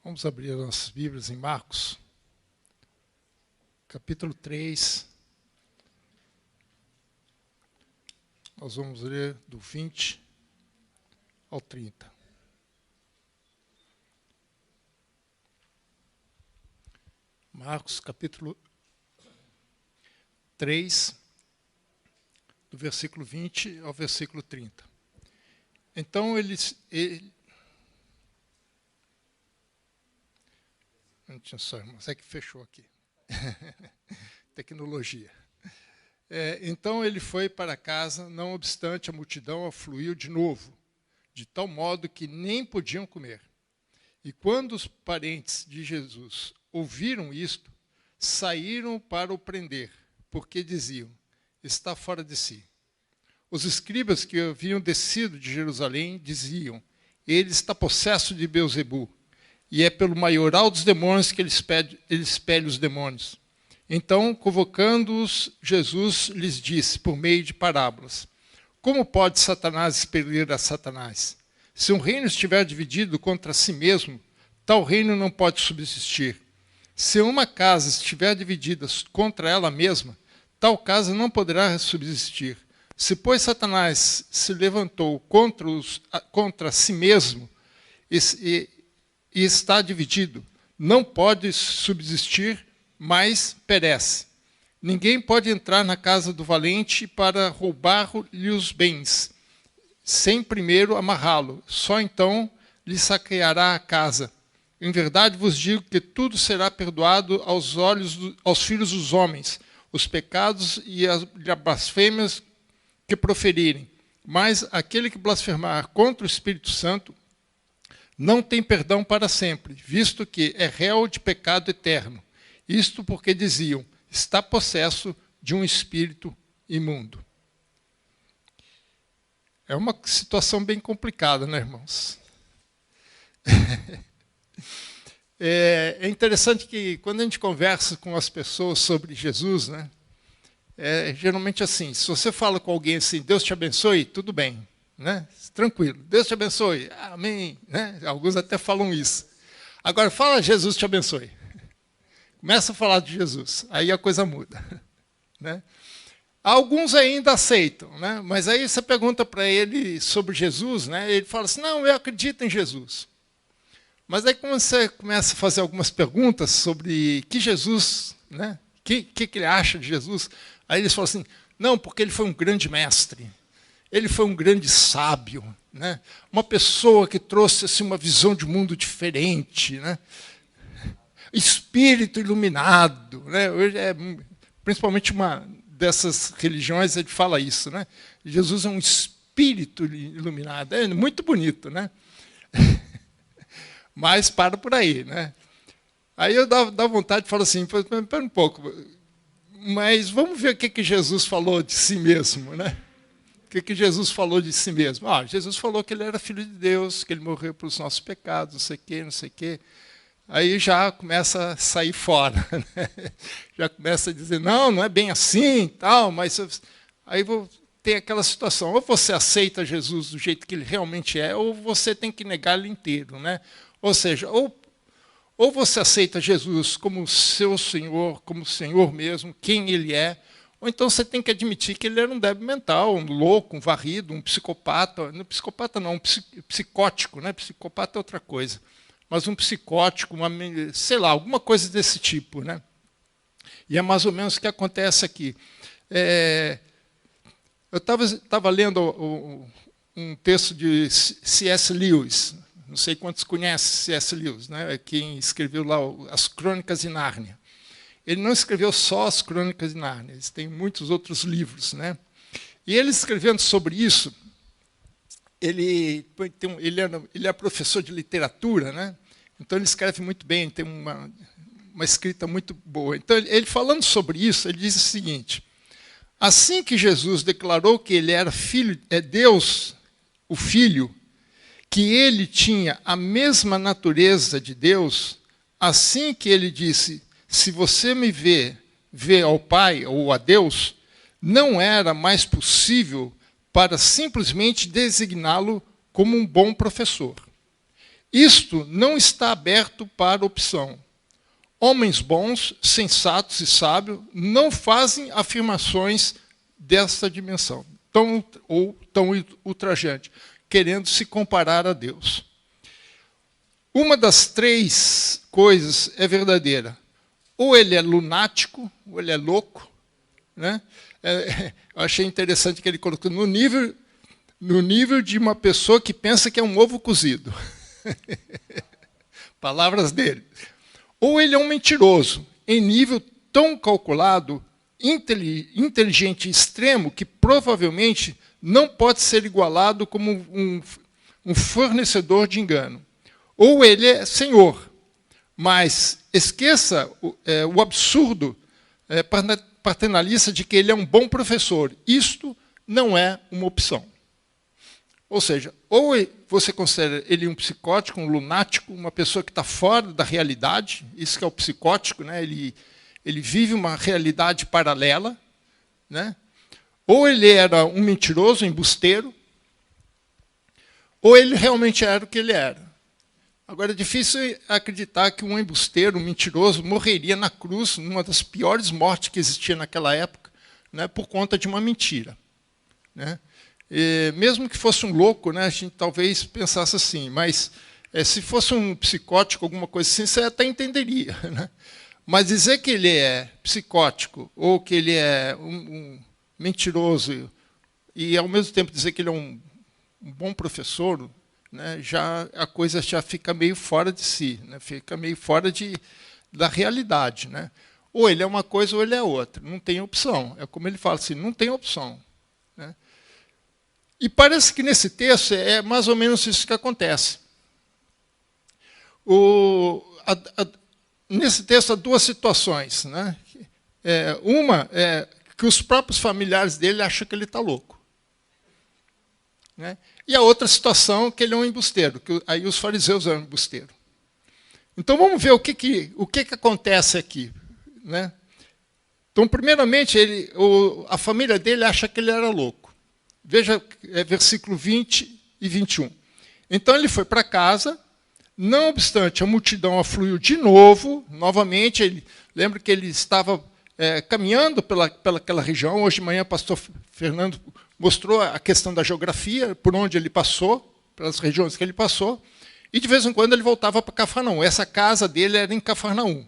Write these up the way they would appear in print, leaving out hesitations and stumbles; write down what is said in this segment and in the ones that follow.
Vamos abrir as nossas Bíblias em Marcos, capítulo 3. Nós vamos ler do 20 ao 30. Marcos, capítulo 3, do versículo 20 ao versículo 30. Então, mas é que fechou aqui. Tecnologia. Então ele foi para casa, não obstante a multidão afluiu de novo, de tal modo que nem podiam comer. E quando os parentes de Jesus ouviram isto, saíram para o prender, porque diziam, está fora de si. Os escribas que haviam descido de Jerusalém diziam, ele está possesso de Beelzebu, e é pelo maioral dos demônios que ele expele os demônios. Então, convocando-os, Jesus lhes disse, por meio de parábolas, como pode Satanás expelir a Satanás? Se um reino estiver dividido contra si mesmo, tal reino não pode subsistir. Se uma casa estiver dividida contra ela mesma, tal casa não poderá subsistir. Se, pois, Satanás se levantou contra si mesmo e está dividido, não pode subsistir, mas perece. Ninguém pode entrar na casa do valente para roubar-lhe os bens, sem primeiro amarrá-lo. Só então lhe saqueará a casa. Em verdade vos digo que tudo será perdoado aos filhos dos homens, os pecados e as blasfêmias que proferirem. Mas aquele que blasfemar contra o Espírito Santo não tem perdão para sempre, visto que é réu de pecado eterno. Isto porque diziam, está possesso de um espírito imundo. É uma situação bem complicada, né, irmãos? É interessante que quando a gente conversa com as pessoas sobre Jesus, né, geralmente assim, se você fala com alguém assim, Deus te abençoe, tudo bem. Né? Tranquilo, Deus te abençoe, amém. Né? Alguns até falam isso. Agora, fala Jesus te abençoe. Começa a falar de Jesus, aí a coisa muda. Né? Alguns ainda aceitam, né? Mas aí você pergunta para ele sobre Jesus, né? Ele fala assim, não, eu acredito em Jesus. Mas aí quando você começa a fazer algumas perguntas sobre que Jesus, né? Que ele acha de Jesus, aí eles falam assim, não, porque ele foi um grande mestre. Ele foi um grande sábio, né? Uma pessoa que trouxe assim, uma visão de mundo diferente, né? Espírito iluminado. Né? Hoje principalmente uma dessas religiões, ele fala isso. Né? Jesus é um espírito iluminado. É muito bonito, né? Mas para por aí. Né? Aí eu dá vontade de falar assim, espera um pouco, mas vamos ver o que Jesus falou de si mesmo, né? O que Jesus falou de si mesmo? Jesus falou que ele era filho de Deus, que ele morreu pelos nossos pecados, não sei o quê, não sei o quê. Aí já começa a sair fora. Né? Já começa a dizer, não é bem assim, tal, mas aí tem aquela situação, ou você aceita Jesus do jeito que ele realmente é, ou você tem que negar ele inteiro. Né? Ou seja, ou você aceita Jesus como seu Senhor, como Senhor mesmo, quem ele é, ou então você tem que admitir que ele era um débil mental, um louco, um varrido, um psicopata. Não psicopata não, um psicótico, né? Psicopata é outra coisa. Mas um psicótico, sei lá, alguma coisa desse tipo. Né? E é mais ou menos o que acontece aqui. Eu estava lendo um texto de C.S. Lewis. Não sei quantos conhecem C.S. Lewis, né? Quem escreveu lá as Crônicas de Nárnia. Ele não escreveu só as Crônicas de Nárnia, ele tem muitos outros livros. Né? E ele escrevendo sobre isso, ele é professor de literatura, né? Então ele escreve muito bem, tem uma escrita muito boa. Então, ele falando sobre isso, ele diz o seguinte, assim que Jesus declarou que ele era Deus, o Filho, que ele tinha a mesma natureza de Deus, assim que ele disse, se você me vê ao Pai ou a Deus, não era mais possível para simplesmente designá-lo como um bom professor. Isto não está aberto para opção. Homens bons, sensatos e sábios não fazem afirmações dessa dimensão, tão ultrajante, querendo se comparar a Deus. Uma das três coisas é verdadeira. Ou ele é lunático, ou ele é louco. Né? Eu achei interessante que ele colocou no nível de uma pessoa que pensa que é um ovo cozido. Palavras dele. Ou ele é um mentiroso, em nível tão calculado, inteligente e extremo, que provavelmente não pode ser igualado como um fornecedor de engano. Ou ele é senhor, mas esqueça o absurdo paternalista de que ele é um bom professor. Isto não é uma opção. Ou seja, ou você considera ele um psicótico, um lunático, uma pessoa que está fora da realidade, isso que é o psicótico, né? Ele vive uma realidade paralela, né? Ou ele era um mentiroso, um embusteiro, ou ele realmente era o que ele era. Agora, é difícil acreditar que um embusteiro, um mentiroso, morreria na cruz, numa das piores mortes que existia naquela época, né? Por conta de uma mentira. Né? E mesmo que fosse um louco, né, a gente talvez pensasse assim, mas se fosse um psicótico, alguma coisa assim, você até entenderia. Né? Mas dizer que ele é psicótico ou que ele é um mentiroso e, ao mesmo tempo, dizer que ele é um bom professor, né, a coisa já fica meio fora de si, né, fica meio fora da realidade. Né? Ou ele é uma coisa ou ele é outra, não tem opção. É como ele fala assim, não tem opção. Né? E parece que nesse texto é mais ou menos isso que acontece. Nesse texto há duas situações. Né? Uma é que os próprios familiares dele acham que ele está louco. Né? E a outra situação é que ele é um embusteiro, que aí os fariseus eram embusteiro. Então vamos ver o que acontece aqui. Né? Então, primeiramente, a família dele acha que ele era louco. Veja versículo 20 e 21. Então ele foi para casa, não obstante a multidão afluiu de novo, novamente, lembra que ele estava caminhando pelaquela região. Hoje de manhã o pastor Fernando mostrou a questão da geografia, por onde ele passou, pelas regiões que ele passou, e de vez em quando ele voltava para Cafarnaum. Essa casa dele era em Cafarnaum.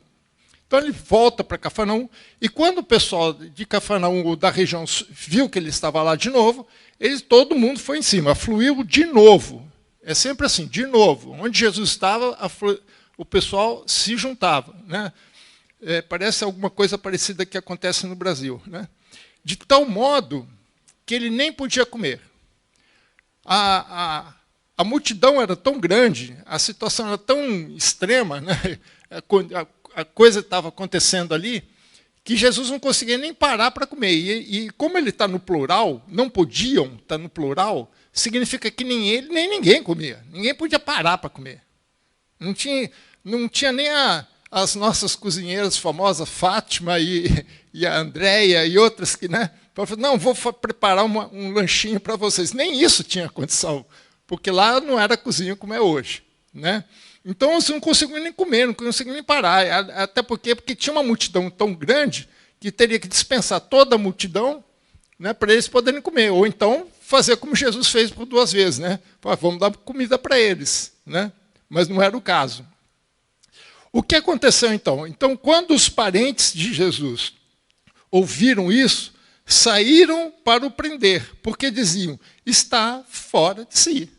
Então ele volta para Cafarnaum, e quando o pessoal de Cafarnaum ou da região viu que ele estava lá de novo, todo mundo foi em cima, afluiu de novo. É sempre assim, de novo. Onde Jesus estava, o pessoal se juntava. Né? Parece alguma coisa parecida que acontece no Brasil. Né? De tal modo que ele nem podia comer. A multidão era tão grande, a situação era tão extrema, né? A coisa estava acontecendo ali, que Jesus não conseguia nem parar para comer. E como ele está no plural, não podiam estar no plural, significa que nem ele, nem ninguém comia. Ninguém podia parar para comer. Não tinha nem as nossas cozinheiras famosas, Fátima e a Andréia e outras que, né? Não, vou preparar um lanchinho para vocês. Nem isso tinha condição, porque lá não era cozinha como é hoje. Né? Então, você não conseguiu nem comer, não conseguiu nem parar. Até porque tinha uma multidão tão grande que teria que dispensar toda a multidão, né, para eles poderem comer. Ou então, fazer como Jesus fez por 2 vezes. Né? Vamos dar comida para eles. Né? Mas não era o caso. O que aconteceu, então? Então, quando os parentes de Jesus ouviram isso, saíram para o prender, porque diziam, está fora de si.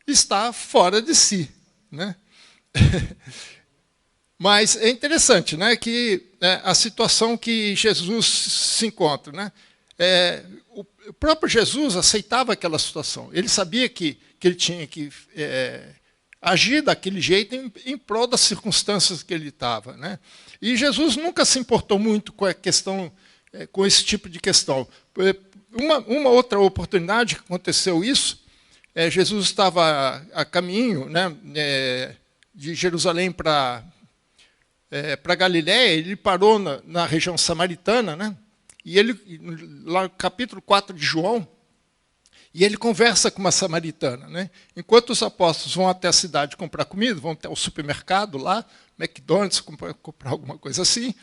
Está fora de si. Né? Mas é interessante, né, que a situação que Jesus se encontra. Né? O próprio Jesus aceitava aquela situação. Ele sabia que ele tinha que agir daquele jeito em prol das circunstâncias que ele estava. Né? E Jesus nunca se importou muito com a questão, com esse tipo de questão. Uma outra oportunidade que aconteceu isso, Jesus estava a caminho, né, de Jerusalém para Galiléia, ele parou na região samaritana, né, e ele, lá no capítulo 4 de João, E ele conversa com uma samaritana, né? Enquanto os apóstolos vão até a cidade comprar comida, vão até o supermercado lá, McDonald's, comprar alguma coisa assim,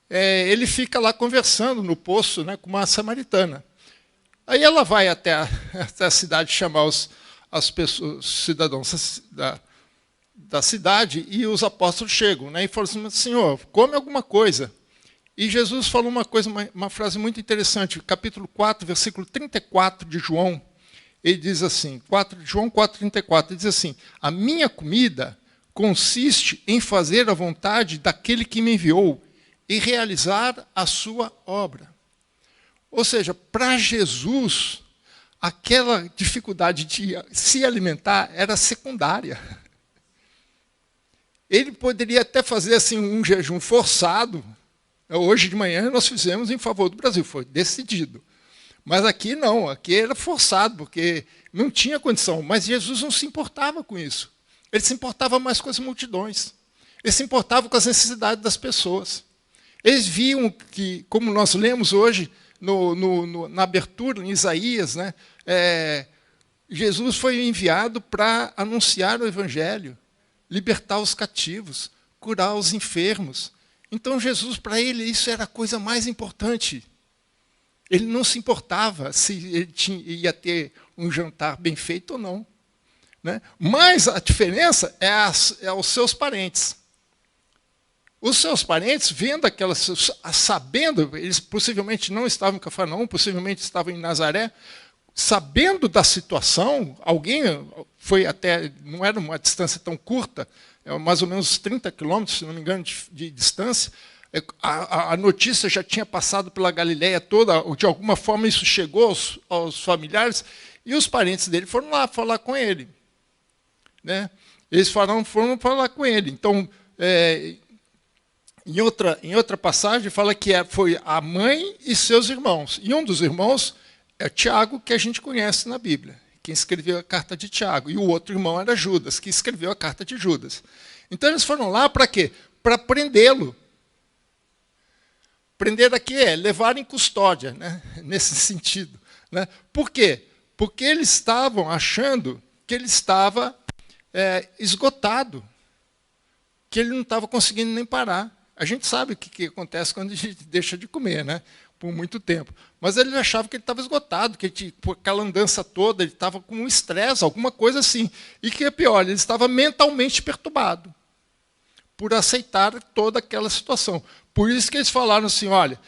ele fica lá conversando no poço, né, com uma samaritana. Aí ela vai até a cidade chamar os cidadãos da cidade, e os apóstolos chegam, né, e falam assim: Senhor, come alguma coisa. E Jesus falou uma frase muito interessante, capítulo 4, versículo 34 de João. Ele diz assim, João 4,34, ele diz assim: a minha comida consiste em fazer a vontade daquele que me enviou e realizar a sua obra. Ou seja, para Jesus, aquela dificuldade de se alimentar era secundária. Ele poderia até fazer assim um jejum forçado. Hoje de manhã nós fizemos em favor do Brasil, foi decidido. Mas aqui não, aqui era forçado, porque não tinha condição. Mas Jesus não se importava com isso. Ele se importava mais com as multidões. Ele se importava com as necessidades das pessoas. Eles viam que, como nós lemos hoje, na abertura, em Isaías, né, Jesus foi enviado para anunciar o Evangelho, libertar os cativos, curar os enfermos. Então, Jesus, para ele, isso era a coisa mais importante. Ele não se importava se ele ia ter um jantar bem feito ou não, né? Mas a diferença é aos seus parentes. Os seus parentes, vendo aquelas, sabendo, eles possivelmente não estavam em Cafarnaum, possivelmente estavam em Nazaré, sabendo da situação, alguém foi até, não era uma distância tão curta, mais ou menos 30 quilômetros, se não me engano, de distância. A notícia já tinha passado pela Galileia toda, de alguma forma isso chegou aos familiares, e os parentes dele foram lá falar com ele, né? Eles foram falar com ele. Então, em outra passagem, fala que foi a mãe e seus irmãos. E um dos irmãos é Tiago, que a gente conhece na Bíblia, quem escreveu a carta de Tiago. E o outro irmão era Judas, que escreveu a carta de Judas. Então, eles foram lá para quê? Para prendê-lo. Prender aqui levar em custódia, né? Nesse sentido, né? Por quê? Porque eles estavam achando que ele estava esgotado, que ele não estava conseguindo nem parar. A gente sabe o que acontece quando a gente deixa de comer, né? Por muito tempo. Mas ele achava que ele estava esgotado, que por aquela andança toda, ele estava com um estresse, alguma coisa assim. E que é pior, ele estava mentalmente perturbado por aceitar toda aquela situação. Por isso que eles falaram assim, olha,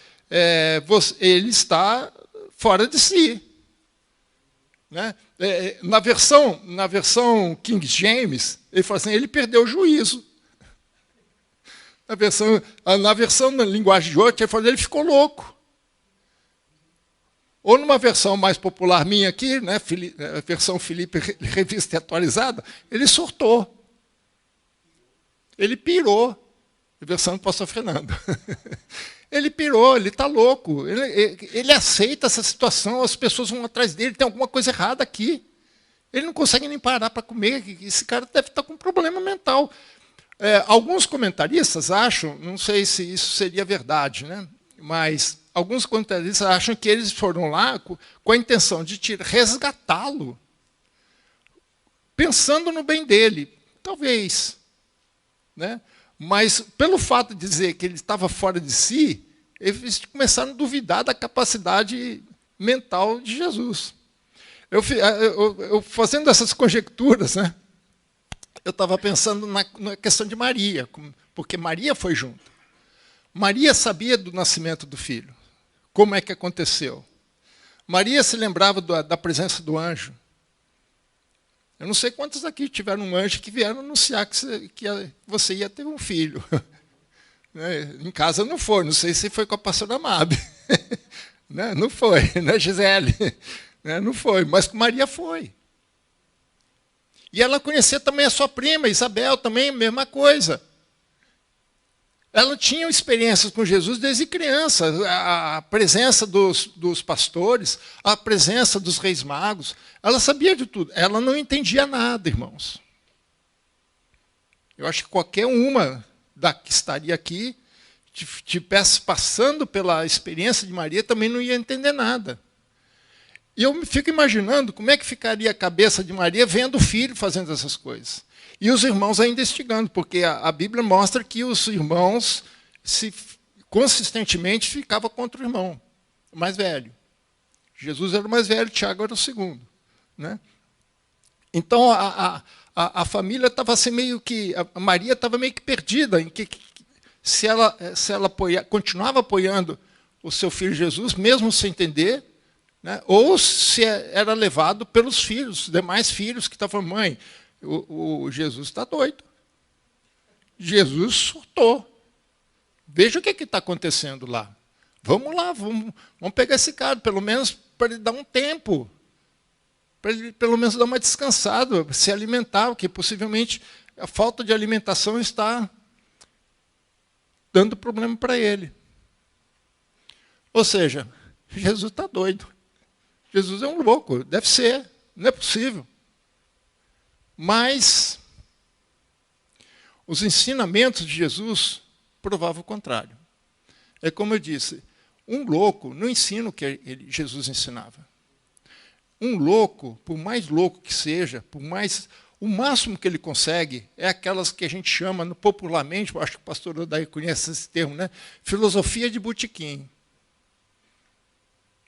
ele está fora de si. Né? Na versão King James, ele fala assim, ele perdeu o juízo. Na versão na linguagem de hoje, ele fala, ele ficou louco. Ou numa versão mais popular minha aqui, né, a versão Felipe Revista e Atualizada, ele surtou. Ele pirou. A versão do pastor Fernando. Ele pirou, ele está louco. Ele aceita essa situação, as pessoas vão atrás dele, tem alguma coisa errada aqui. Ele não consegue nem parar para comer, esse cara deve estar com um problema mental. Alguns comentaristas acham, não sei se isso seria verdade, né? Mas alguns comentaristas acham que eles foram lá com a intenção de resgatá-lo, pensando no bem dele. Talvez. Né? Mas, pelo fato de dizer que ele estava fora de si, eles começaram a duvidar da capacidade mental de Jesus. Eu fazendo essas conjecturas, né, eu estava pensando na questão de Maria, porque Maria foi junto. Maria sabia do nascimento do filho, como é que aconteceu. Maria se lembrava da presença do anjo. Eu não sei quantos aqui tiveram um anjo que vieram anunciar que você ia ter um filho. Em casa não foi, não sei se foi com a pastora Mabe. Não foi, né, Gisele? Não foi, mas com Maria foi. E ela conhecia também a sua prima, Isabel, também a mesma coisa. Ela tinha experiências com Jesus desde criança, a presença dos pastores, a presença dos reis magos. Ela sabia de tudo. Ela não entendia nada, irmãos. Eu acho que qualquer uma que estaria aqui, tivesse passando pela experiência de Maria, também não ia entender nada. E eu fico imaginando como é que ficaria a cabeça de Maria vendo o filho fazendo essas coisas. E os irmãos ainda instigando, porque a Bíblia mostra que os irmãos consistentemente ficavam contra o irmão, o mais velho. Jesus era o mais velho, Tiago era o segundo. Né? Então, a família estava assim meio que... A Maria estava meio que perdida, em que se ela continuava apoiando o seu filho Jesus, mesmo sem entender, né? Ou se era levado pelos filhos, os demais filhos que estavam, mãe, o Jesus está doido. Jesus surtou. Veja o que está acontecendo lá. Vamos lá, vamos pegar esse cara, pelo menos para ele dar um tempo. Para ele, pelo menos, dar uma descansada, se alimentar, porque possivelmente a falta de alimentação está dando problema para ele. Ou seja, Jesus está doido. Jesus é um louco, deve ser, não é possível. Mas os ensinamentos de Jesus provavam o contrário. É como eu disse, um louco não ensina o que Jesus ensinava. Um louco, por mais louco que seja, o máximo que ele consegue é aquelas que a gente chama popularmente, acho que o pastor Odair conhece esse termo, né? Filosofia de botequim.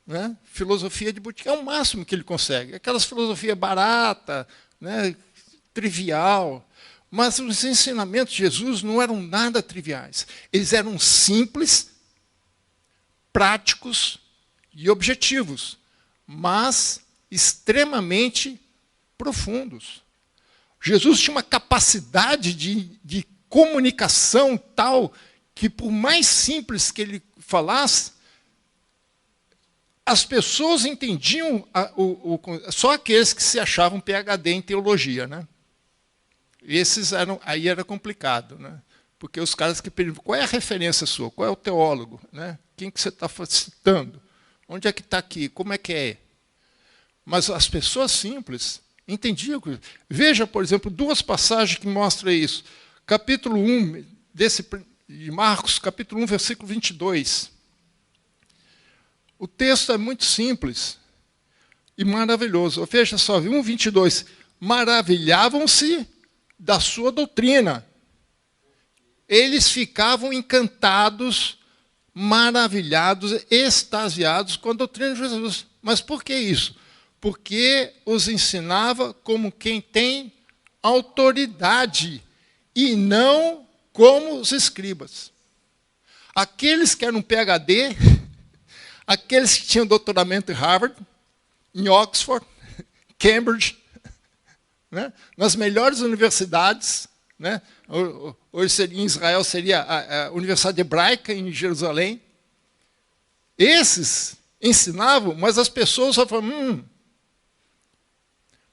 Né? Filosofia de botequim é o máximo que ele consegue. Aquelas filosofia barata, né? Trivial. Mas os ensinamentos de Jesus não eram nada triviais. Eles eram simples, práticos e objetivos, mas extremamente profundos. Jesus tinha uma capacidade de comunicação tal que, por mais simples que ele falasse, as pessoas entendiam, só aqueles que se achavam PhD em teologia. Né? Aí era complicado, né? Porque os caras que perguntam, qual é a referência sua? Qual é o teólogo? Né? Quem que você está citando? Onde é que está aqui? Como é que é? Mas as pessoas simples entendiam. Veja, por exemplo, duas passagens que mostram isso. Capítulo 1, de Marcos, capítulo 1, versículo 22. O texto é muito simples e maravilhoso. Veja só, 1, 22. Maravilhavam-se da sua doutrina. Eles ficavam encantados, maravilhados, extasiados com a doutrina de Jesus. Mas por que isso? Porque os ensinava como quem tem autoridade e não como os escribas. Aqueles que eram PhD, aqueles que tinham doutoramento em Harvard, em Oxford, Cambridge, né? Nas melhores universidades, né? Hoje em Israel seria a Universidade Hebraica em Jerusalém. Esses ensinavam, mas as pessoas só falavam,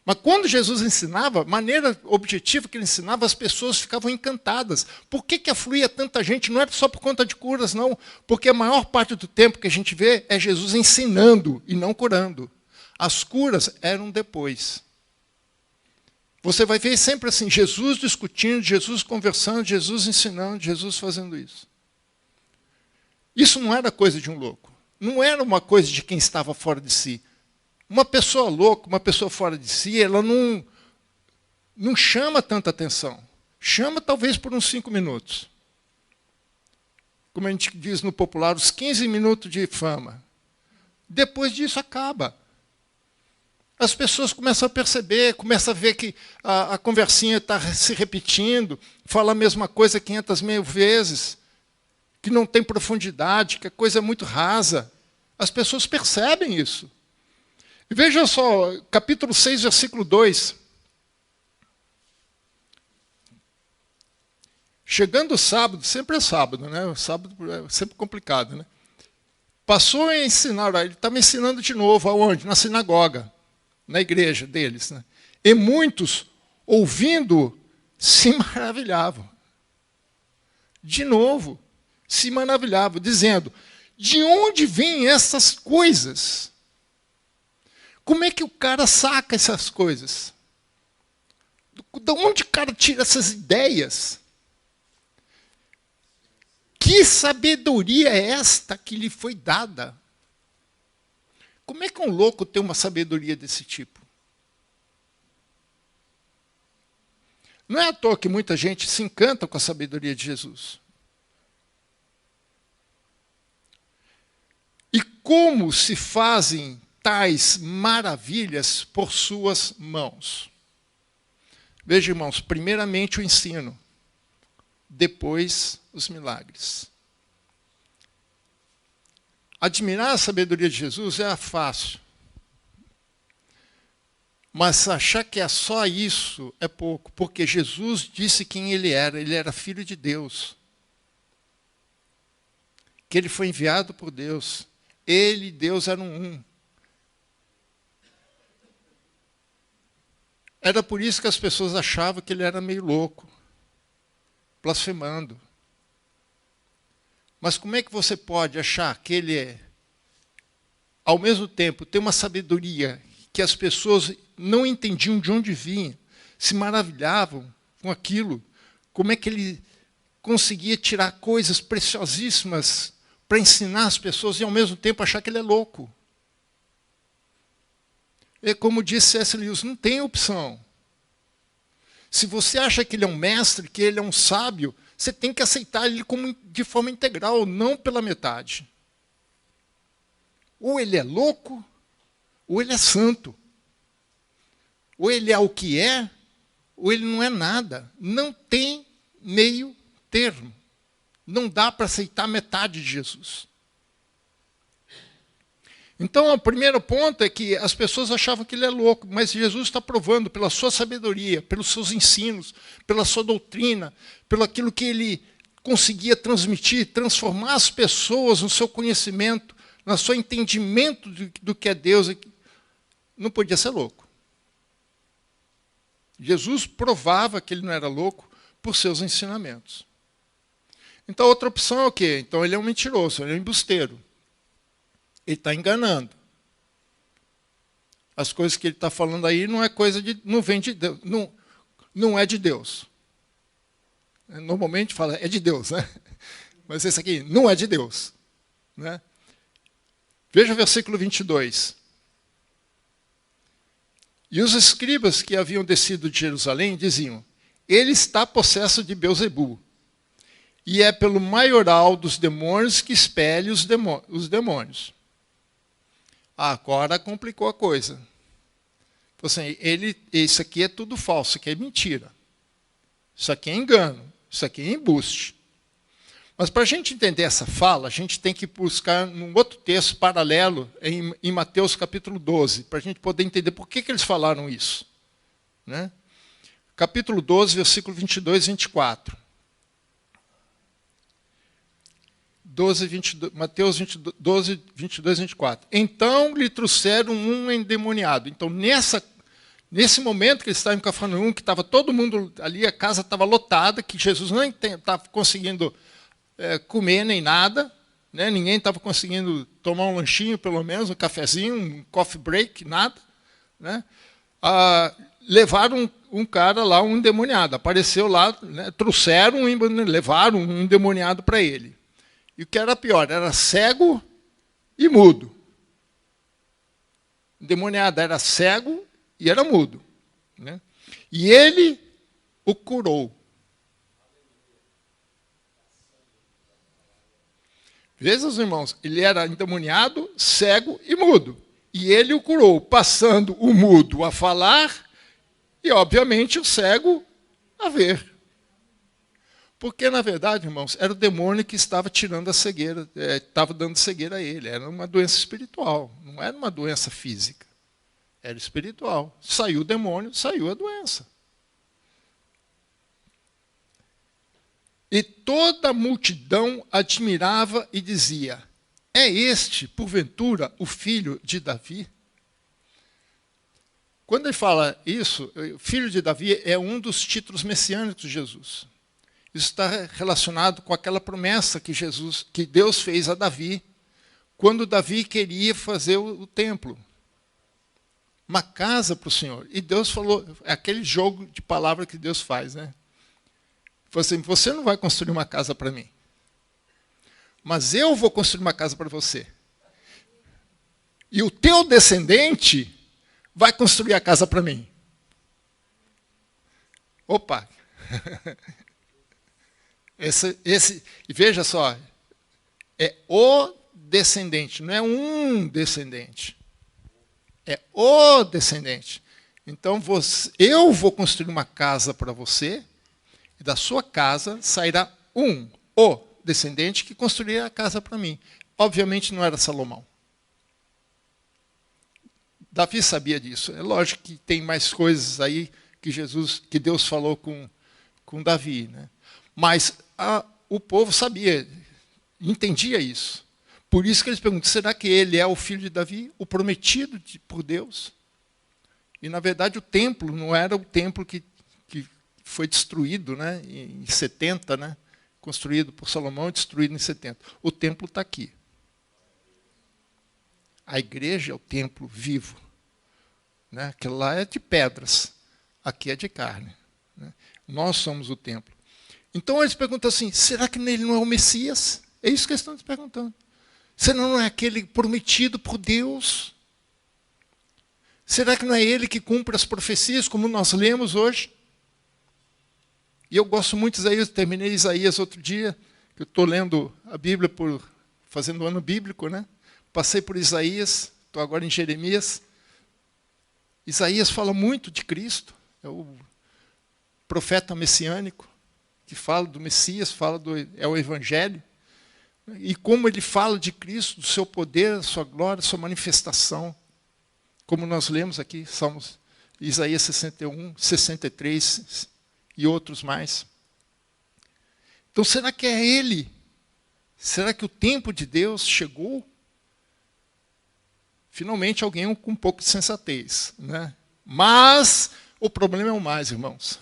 Mas quando Jesus ensinava, a maneira objetiva que ele ensinava, as pessoas ficavam encantadas. Por que afluía tanta gente? Não era só por conta de curas, não. Porque a maior parte do tempo que a gente vê é Jesus ensinando e não curando. As curas eram depois. Você vai ver sempre assim, Jesus discutindo, Jesus conversando, Jesus ensinando, Jesus fazendo isso. Isso não era coisa de um louco. Não era uma coisa de quem estava fora de si. Uma pessoa louca, uma pessoa fora de si, ela não chama tanta atenção. Chama talvez por uns 5 minutos. Como a gente diz no popular, os 15 minutos de fama. Depois disso acaba. As pessoas começam a perceber, começam a ver que a conversinha está se repetindo, fala a mesma coisa 500.000 vezes, que não tem profundidade, que a coisa é muito rasa. As pessoas percebem isso. E veja só, capítulo 6, versículo 2. Chegando o sábado, sempre é sábado, né? O sábado é sempre complicado, né? Passou a ensinar, ele está me ensinando de novo, aonde? Na sinagoga, na igreja deles. Né? E muitos, ouvindo, se maravilhavam. De novo, se maravilhavam, dizendo, de onde vêm essas coisas? Como é que o cara saca essas coisas? De onde o cara tira essas ideias? Que sabedoria é esta que lhe foi dada? Como é que um louco tem uma sabedoria desse tipo? Não é à toa que muita gente se encanta com a sabedoria de Jesus. E como se fazem tais maravilhas por suas mãos? Veja, irmãos, primeiramente o ensino, depois os milagres. Admirar a sabedoria de Jesus é fácil. Mas achar que é só isso é pouco, porque Jesus disse quem ele era filho de Deus. Que ele foi enviado por Deus. Ele e Deus eram um. Era por isso que as pessoas achavam que ele era meio louco, blasfemando. Mas como é que você pode achar que ele ao mesmo tempo, tem uma sabedoria que as pessoas não entendiam de onde vinha, se maravilhavam com aquilo? Como é que ele conseguia tirar coisas preciosíssimas para ensinar as pessoas e, ao mesmo tempo, achar que ele é louco? É como disse C.S. Lewis, não tem opção. Se você acha que ele é um mestre, que ele é um sábio, você tem que aceitar ele como de forma integral, não pela metade. Ou ele é louco, ou ele é santo. Ou ele é o que é, ou ele não é nada. Não tem meio termo. Não dá para aceitar metade de Jesus. Então, o primeiro ponto é que as pessoas achavam que ele é louco, mas Jesus está provando pela sua sabedoria, pelos seus ensinos, pela sua doutrina, pelo aquilo que ele conseguia transmitir, transformar as pessoas no seu conhecimento, no seu entendimento do que é Deus. Não podia ser louco. Jesus provava que ele não era louco por seus ensinamentos. Então, outra opção é o quê? Então, ele é um mentiroso, ele é um embusteiro. Ele está enganando. As coisas que ele está falando aí não é coisa de, não vem de Deus, não é de Deus. Normalmente fala, é de Deus, né? Mas esse aqui não é de Deus, né? Veja o versículo 22. E os escribas que haviam descido de Jerusalém diziam: ele está possesso de Beelzebu, e é pelo maioral dos demônios que expele os demônios. Agora complicou a coisa. Assim, isso aqui é tudo falso, isso aqui é mentira. Isso aqui é engano, isso aqui é embuste. Mas para a gente entender essa fala, a gente tem que buscar num outro texto paralelo, em Mateus capítulo 12, para a gente poder entender por que eles falaram isso. Né? Capítulo 12, versículo 22 e 24. Mateus 12, 22 e 24. Então lhe trouxeram um endemoniado. Então, nesse momento que eles estavam em Cafarnaum, que estava todo mundo ali, a casa estava lotada, que Jesus não estava conseguindo comer nem nada, né? Ninguém estava conseguindo tomar um lanchinho, pelo menos, um cafezinho, um coffee break, nada. Né? Levaram um cara lá, um endemoniado. Apareceu lá, né? Trouxeram, levaram um endemoniado para ele. E o que era pior, era cego e mudo. O endemoniado era cego e era mudo. Né? E ele o curou. Veja, irmãos, ele era endemoniado, cego e mudo. E ele o curou, passando o mudo a falar e, obviamente, o cego a ver. Porque, na verdade, irmãos, era o demônio que estava tirando a cegueira, estava dando cegueira a ele. Era uma doença espiritual, não era uma doença física. Era espiritual. Saiu o demônio, saiu a doença. E toda a multidão admirava e dizia: é este, porventura, o filho de Davi? Quando ele fala isso, filho de Davi é um dos títulos messiânicos de Jesus. Isso está relacionado com aquela promessa que Deus fez a Davi, quando Davi queria fazer o templo. Uma casa para o Senhor. E Deus falou, é aquele jogo de palavra que Deus faz, né? Falou assim, você não vai construir uma casa para mim, mas eu vou construir uma casa para você. e o teu descendente vai construir a casa para mim. Opa! E veja só, é o descendente, não é um descendente. É o descendente. Então, eu vou construir uma casa para você, e da sua casa sairá o descendente que construirá a casa para mim. Obviamente não era Salomão. Davi sabia disso. É lógico que tem mais coisas aí que Deus falou com Davi, né? Mas o povo sabia, entendia isso. Por isso que eles perguntam, será que ele é o filho de Davi, o prometido por Deus? E, na verdade, o templo não era o templo que foi destruído, né, em 70, né, construído por Salomão e destruído em 70. O templo está aqui. A igreja é o templo vivo. Né? Aquilo lá é de pedras, aqui é de carne. Né? Nós somos o templo. Então eles perguntam assim, será que ele não é o Messias? É isso que eles estão se perguntando. Será que não é aquele prometido por Deus? Será que não é ele que cumpre as profecias, como nós lemos hoje? E eu gosto muito de Isaías, terminei Isaías outro dia, que eu estou lendo a Bíblia, fazendo o ano bíblico, né? Passei por Isaías, estou agora em Jeremias. Isaías fala muito de Cristo, é o profeta messiânico, que fala do Messias, é o Evangelho. E como ele fala de Cristo, do seu poder, da sua glória, da sua manifestação. Como nós lemos aqui, Salmos, Isaías 61, 63 e outros mais. Então, será que é ele? Será que o tempo de Deus chegou? Finalmente, alguém com um pouco de sensatez. Né? Mas o problema é o mais, irmãos.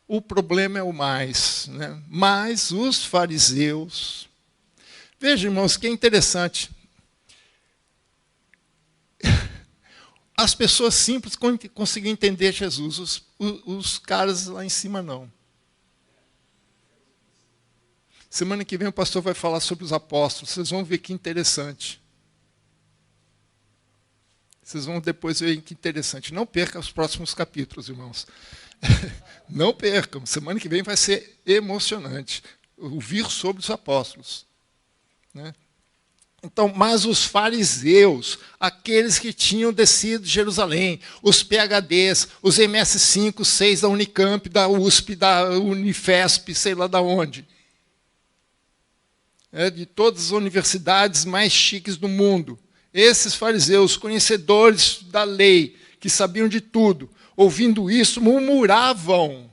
O problema é o mais. Né? Mas os fariseus... Veja, irmãos, que é interessante. As pessoas simples conseguiam entender Jesus, os caras lá em cima não. Semana que vem o pastor vai falar sobre os apóstolos, vocês vão ver que interessante. Vocês vão depois ver que interessante. Não percam os próximos capítulos, irmãos. Não percam, semana que vem vai ser emocionante ouvir sobre os apóstolos. Né? Então, mas os fariseus, aqueles que tinham descido de Jerusalém, os PhDs, os MS5, 6 da Unicamp, da USP, da Unifesp, sei lá de onde. De todas as universidades mais chiques do mundo. Esses fariseus, conhecedores da lei, que sabiam de tudo, ouvindo isso, murmuravam.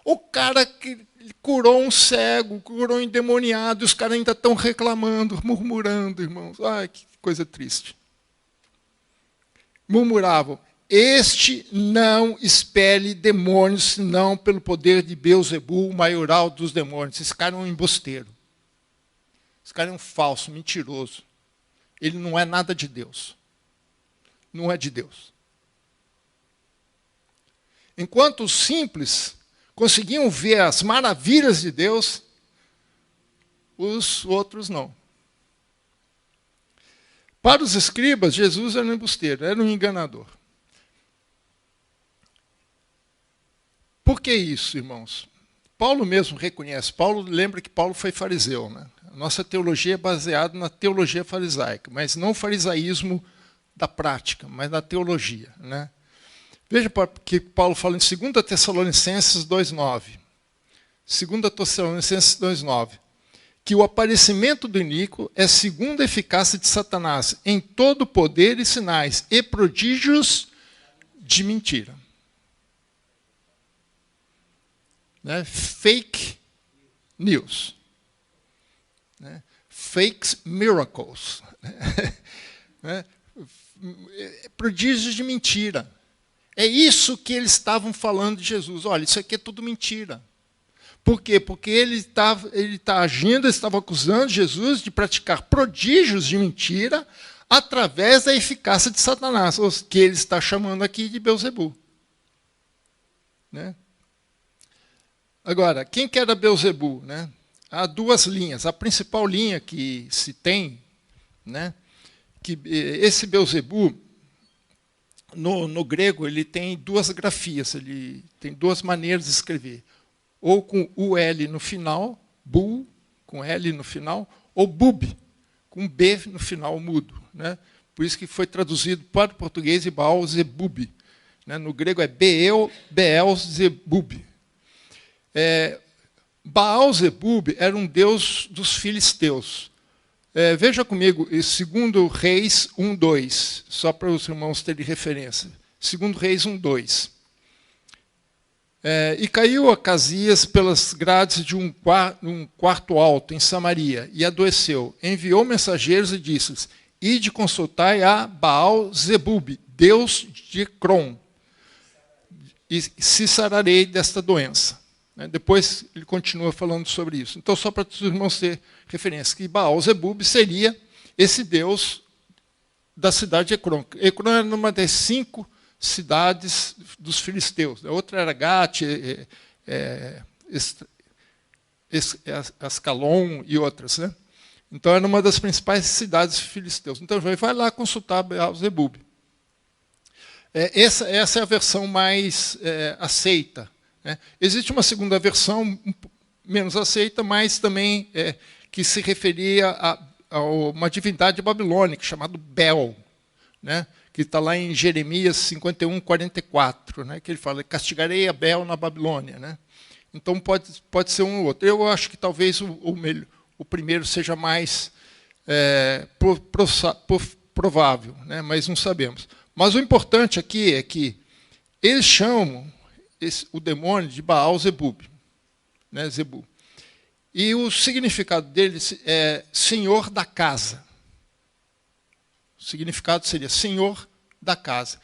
O cara que curou um cego, curou um endemoniado, e os caras ainda estão reclamando, murmurando, irmãos. Ai, que coisa triste. Murmuravam, este não expele demônios, senão pelo poder de Beelzebul, o maioral dos demônios. Esse cara é um embusteiro. Esse cara é um falso, mentiroso. Ele não é nada de Deus. Não é de Deus. Enquanto os simples conseguiam ver as maravilhas de Deus, os outros não. Para os escribas, Jesus era um embusteiro, era um enganador. Por que isso, irmãos? Paulo mesmo reconhece. Paulo lembra que Paulo foi fariseu. Né? A nossa teologia é baseada na teologia farisaica, mas não o farisaísmo da prática, mas da teologia. Né? Veja que Paulo fala em 2 Tessalonicenses 2,9. 2 Tessalonicenses 2,9. Que o aparecimento do iníquo é segundo a eficácia de Satanás, em todo poder e sinais, e prodígios de mentira. Né? Fake news. Né? Fake miracles. Né? Prodígios de mentira. É isso que eles estavam falando de Jesus. Olha, isso aqui é tudo mentira. Por quê? Porque ele está agindo, eles estavam acusando Jesus de praticar prodígios de mentira através da eficácia de Satanás, que ele está chamando aqui de Beelzebul. Né? Agora, quem que era Beelzebul? Né? Há duas linhas. A principal linha que se tem né? Que esse Belzebu, no grego, ele tem duas grafias, ele tem duas maneiras de escrever. Ou com UL no final, bu, com L no final, ou bub, com B no final, mudo, né? Por isso que foi traduzido para o português de Baal-zebub. Né? No grego é Beel-zebub. Baal-zebub era um deus dos filisteus. Veja comigo, 2 Reis 1:2, só para os irmãos terem referência. 2 Reis 1:2. E caiu Acasias pelas grades de um quarto alto em Samaria, e adoeceu. Enviou mensageiros e disse-lhes: ide consultai a Baal-zebub, deus de Ecrom, e se sararei desta doença. Depois ele continua falando sobre isso. Então, só para os irmãos terem referência, que Baal-zebub seria esse deus da cidade de Ecrom. Ecrom era uma das 5 cidades dos filisteus. A outra era Gate, Ascalon e outras, né? Então, era uma das principais cidades filisteus. Então, vai lá consultar Baal-zebub. Essa é a versão mais aceita. Né? Existe uma segunda versão, menos aceita, mas também que se referia a uma divindade babilônica, chamada Bel, né? Que está lá em Jeremias 51:44, né? Que ele fala: castigarei a Bel na Babilônia. Né? Então, pode ser um ou outro. Eu acho que talvez o primeiro seja mais provável, né? Mas não sabemos. Mas o importante aqui é que eles chamam o demônio de Baal-zebub, né? Zebub. E o significado dele é senhor da casa. O significado seria senhor da casa.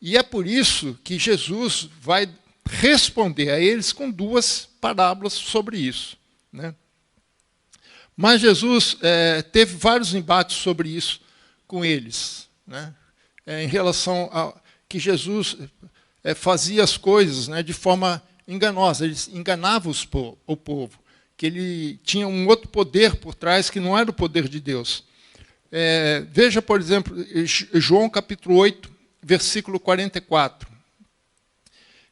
E é por isso que Jesus vai responder a eles com 2 parábolas sobre isso. Né? Mas Jesus teve vários embates sobre isso com eles, né? Em relação a que Jesus fazia as coisas, né, de forma enganosa. Ele enganava o povo, que ele tinha um outro poder por trás que não era o poder de Deus. Veja, por exemplo, João capítulo 8, versículo 44.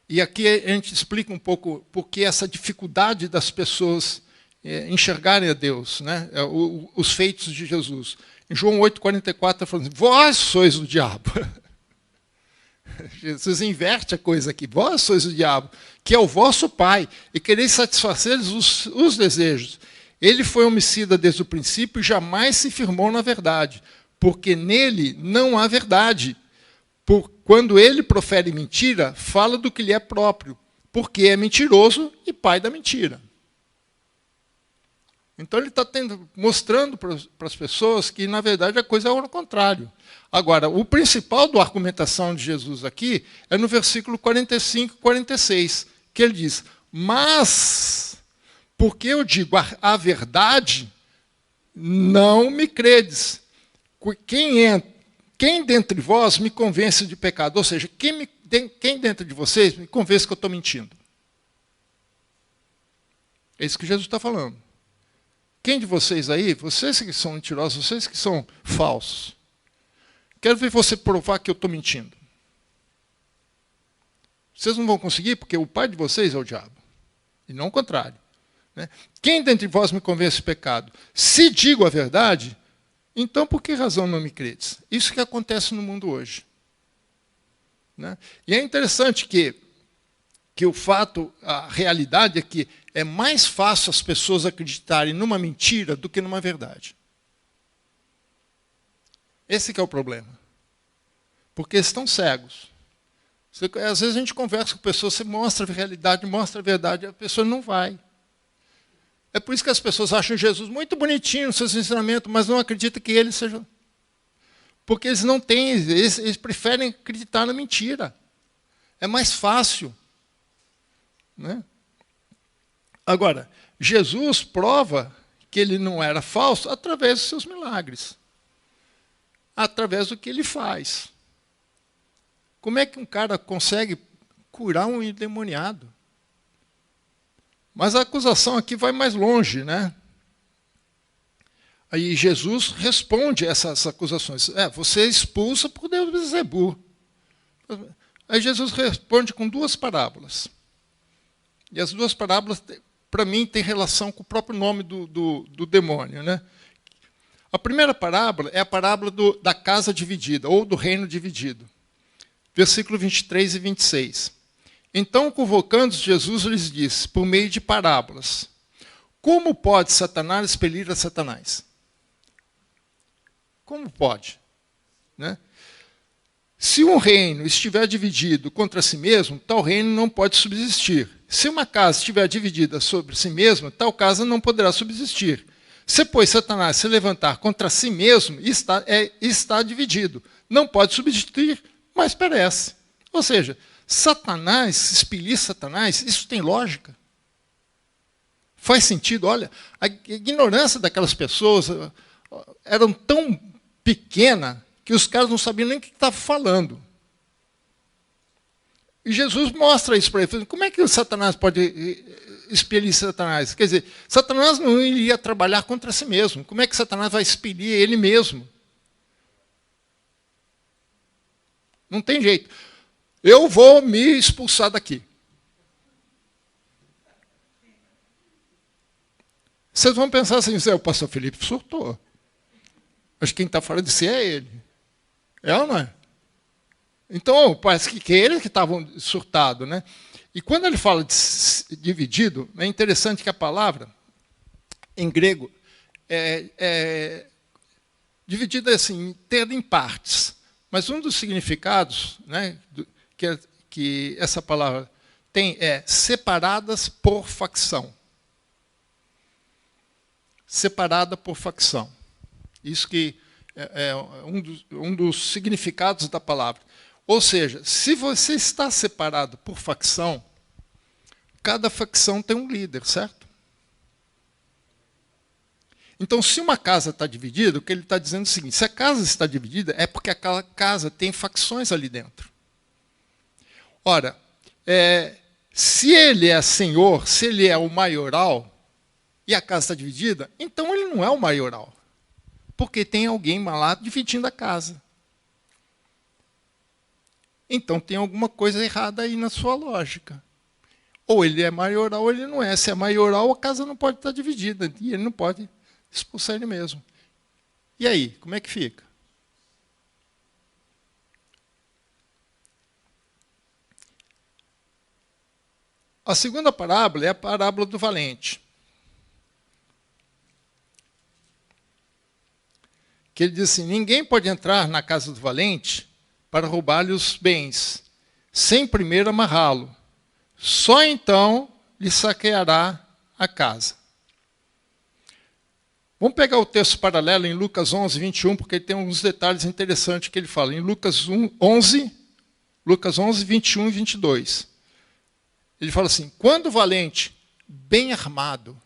E aqui a gente explica um pouco por que essa dificuldade das pessoas enxergarem a Deus, né, os feitos de Jesus. Em João 8:44 está falando: vós sois o diabo. Jesus inverte a coisa aqui. Vós sois o diabo, que é o vosso pai, e quereis satisfazer os desejos. Ele foi homicida desde o princípio e jamais se firmou na verdade, porque nele não há verdade. Quando ele profere mentira, fala do que lhe é próprio, porque é mentiroso e pai da mentira. Então ele está mostrando para as pessoas que, na verdade, a coisa é ao contrário. Agora, o principal da argumentação de Jesus aqui é no versículo 45 e 46, que ele diz: mas, porque eu digo a verdade, não me credes. Quem dentre vós me convence de pecado? Ou seja, quem dentro de vocês me convence que eu estou mentindo? É isso que Jesus está falando. Quem de vocês aí, vocês que são mentirosos, vocês que são falsos, quero ver você provar que eu estou mentindo. Vocês não vão conseguir, porque o pai de vocês é o diabo, e não o contrário. Né? Quem dentre vós me convence de pecado? Se digo a verdade, então por que razão não me credes? Isso que acontece no mundo hoje. Né? E é interessante que o fato, a realidade é que é mais fácil as pessoas acreditarem numa mentira do que numa verdade. Esse que é o problema. Porque estão cegos. Às vezes a gente conversa com pessoas, você mostra a realidade, mostra a verdade, a pessoa não vai. É por isso que as pessoas acham Jesus muito bonitinho nos seus ensinamentos, mas não acreditam que ele seja... Porque eles não têm, eles preferem acreditar na mentira. É mais fácil. Né? Agora, Jesus prova que ele não era falso através dos seus milagres. Através do que ele faz. Como é que um cara consegue curar um endemoniado? Mas a acusação aqui vai mais longe, né? Aí Jesus responde essas acusações. Você expulsa por Beelzebul. Aí Jesus responde com duas parábolas. E as duas parábolas, para mim, têm relação com o próprio nome do demônio, né? A primeira parábola é a parábola da casa dividida, ou do reino dividido. Versículo 23 e 26. Então, convocando Jesus, lhes disse, por meio de parábolas, como pode Satanás expelir a Satanás? Como pode? Né? Se um reino estiver dividido contra si mesmo, tal reino não pode subsistir. Se uma casa estiver dividida sobre si mesma, tal casa não poderá subsistir. Se, pois, Satanás se levantar contra si mesmo, está dividido. Não pode subsistir, mas perece. Ou seja, Satanás, expelir Satanás, isso tem lógica. Faz sentido. Olha, a ignorância daquelas pessoas era tão pequena que os caras não sabiam nem o que estavam falando. E Jesus mostra isso para ele. Como é que o Satanás pode expelir Satanás? Quer dizer, Satanás não iria trabalhar contra si mesmo. Como é que Satanás vai expelir ele mesmo? Não tem jeito. Eu vou me expulsar daqui. Vocês vão pensar assim, o pastor Felipe surtou. Acho que quem está fora de si é ele. É ou não é? Então, parece que é eles que estavam surtados, né? E quando ele fala de dividido, é interessante que a palavra, em grego, dividida assim, inteira em partes. Mas um dos significados, né, que essa palavra tem é separadas por facção. Separada por facção. Isso que é um dos significados da palavra. Ou seja, se você está separado por facção, cada facção tem um líder, certo? Então, se uma casa está dividida, o que ele está dizendo é o seguinte, se a casa está dividida, é porque aquela casa tem facções ali dentro. Ora, se ele é senhor, se ele é o maioral, e a casa está dividida, então ele não é o maioral. Porque tem alguém lá dividindo a casa. Então tem alguma coisa errada aí na sua lógica. Ou ele é maioral ou ele não é. Se é maioral, a casa não pode estar dividida. E ele não pode expulsar ele mesmo. E aí, como é que fica? A segunda parábola é a parábola do valente. Que ele diz assim, ninguém pode entrar na casa do valente para roubar-lhe os bens, sem primeiro amarrá-lo. Só então lhe saqueará a casa. Vamos pegar o texto paralelo em Lucas 11, 21, porque ele tem alguns detalhes interessantes que ele fala. Em Lucas 11, 21 e 22. Ele fala assim, quando o valente, bem armado,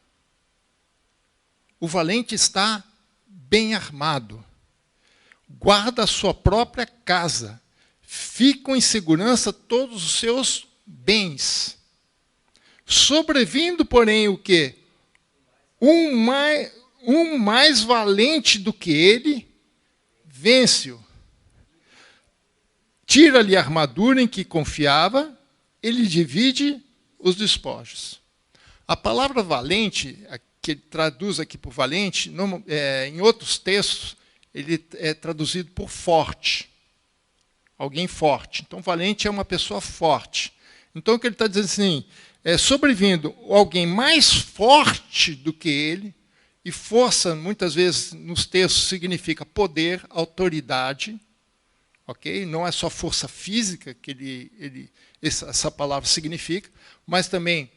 o valente está bem armado, guarda a sua própria casa, ficam em segurança todos os seus bens. Sobrevindo, porém, o quê? Um mais valente do que ele, vence-o. Tira-lhe a armadura em que confiava, ele divide os despojos. A palavra valente, que ele traduz aqui por valente, em outros textos, ele é traduzido por forte. Alguém forte. Então, valente é uma pessoa forte. Então, o que ele está dizendo assim, sobrevindo alguém mais forte do que ele, e força, muitas vezes, nos textos, significa poder, autoridade, ok? Não é só força física que essa palavra significa, mas também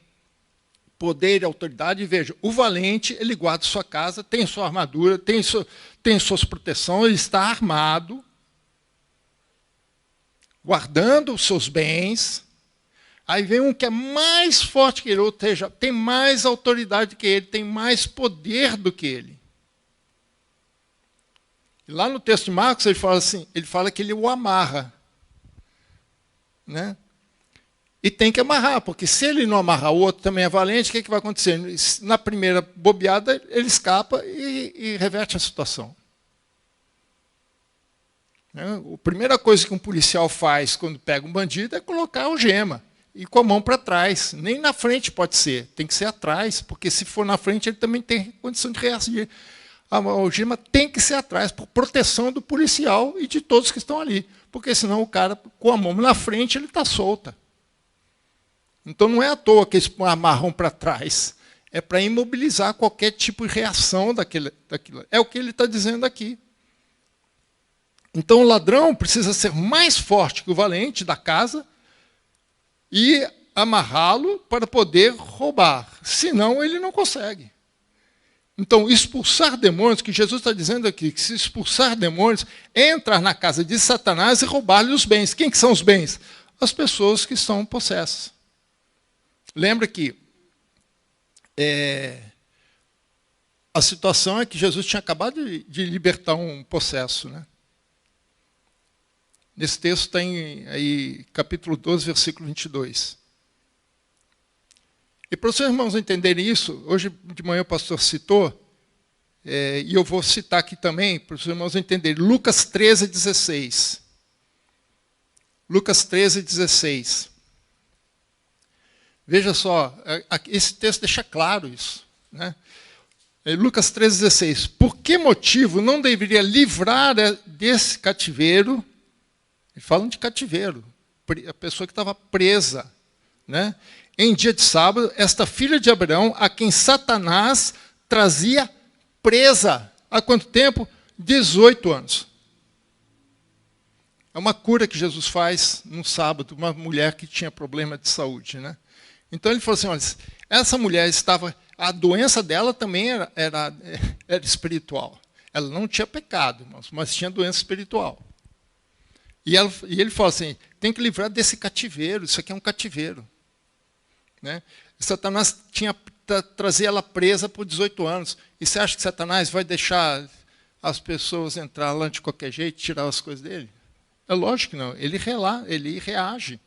poder e autoridade. E veja, o valente, ele guarda sua casa, tem sua armadura, tem suas proteções, ele está armado, guardando os seus bens. Aí vem um que é mais forte que ele, ou seja, tem mais autoridade que ele, tem mais poder do que ele. E lá no texto de Marcos, ele fala assim, ele fala que ele o amarra. Né? E tem que amarrar, porque se ele não amarrar, o outro também é valente, o que vai acontecer? Na primeira bobeada, ele escapa e reverte a situação. A primeira coisa que um policial faz quando pega um bandido é colocar a algema. E com a mão para trás. Nem na frente pode ser, tem que ser atrás, porque se for na frente, ele também tem condição de reagir. A algema tem que ser atrás, por proteção do policial e de todos que estão ali. Porque senão o cara, com a mão na frente, ele está solta. Então não é à toa que eles amarram para trás. É para imobilizar qualquer tipo de reação daquilo. É o que ele está dizendo aqui. Então o ladrão precisa ser mais forte que o valente da casa e amarrá-lo para poder roubar. Senão ele não consegue. Então, expulsar demônios, que Jesus está dizendo aqui, que se expulsar demônios é entrar na casa de Satanás e roubar-lhe os bens. Quem que são os bens? As pessoas que estão possessas. Lembra que a situação é que Jesus tinha acabado de libertar um possesso. Né? Nesse texto tem aí capítulo 12, versículo 22. E para os seus irmãos entenderem isso, hoje de manhã o pastor citou, e eu vou citar aqui também, para os irmãos entenderem, Lucas 13, 16. Lucas 13, 16. Veja só, esse texto deixa claro isso. Né? Lucas 13, 16. Por que motivo não deveria livrar desse cativeiro? Falam de cativeiro, a pessoa que estava presa. Né? Em dia de sábado, esta filha de Abraão, a quem Satanás trazia presa. Há quanto tempo? 18 anos. É uma cura que Jesus faz no sábado, uma mulher que tinha problema de saúde. Né? Então ele falou assim, olha, essa mulher estava... A doença dela também era espiritual. Ela não tinha pecado, irmãos, mas tinha doença espiritual. E ele falou assim, tem que livrar desse cativeiro, isso aqui é um cativeiro. Né? Satanás trazia ela presa por 18 anos. E você acha que Satanás vai deixar as pessoas entrar lá de qualquer jeito, tirar as coisas dele? É lógico que não, ele reage.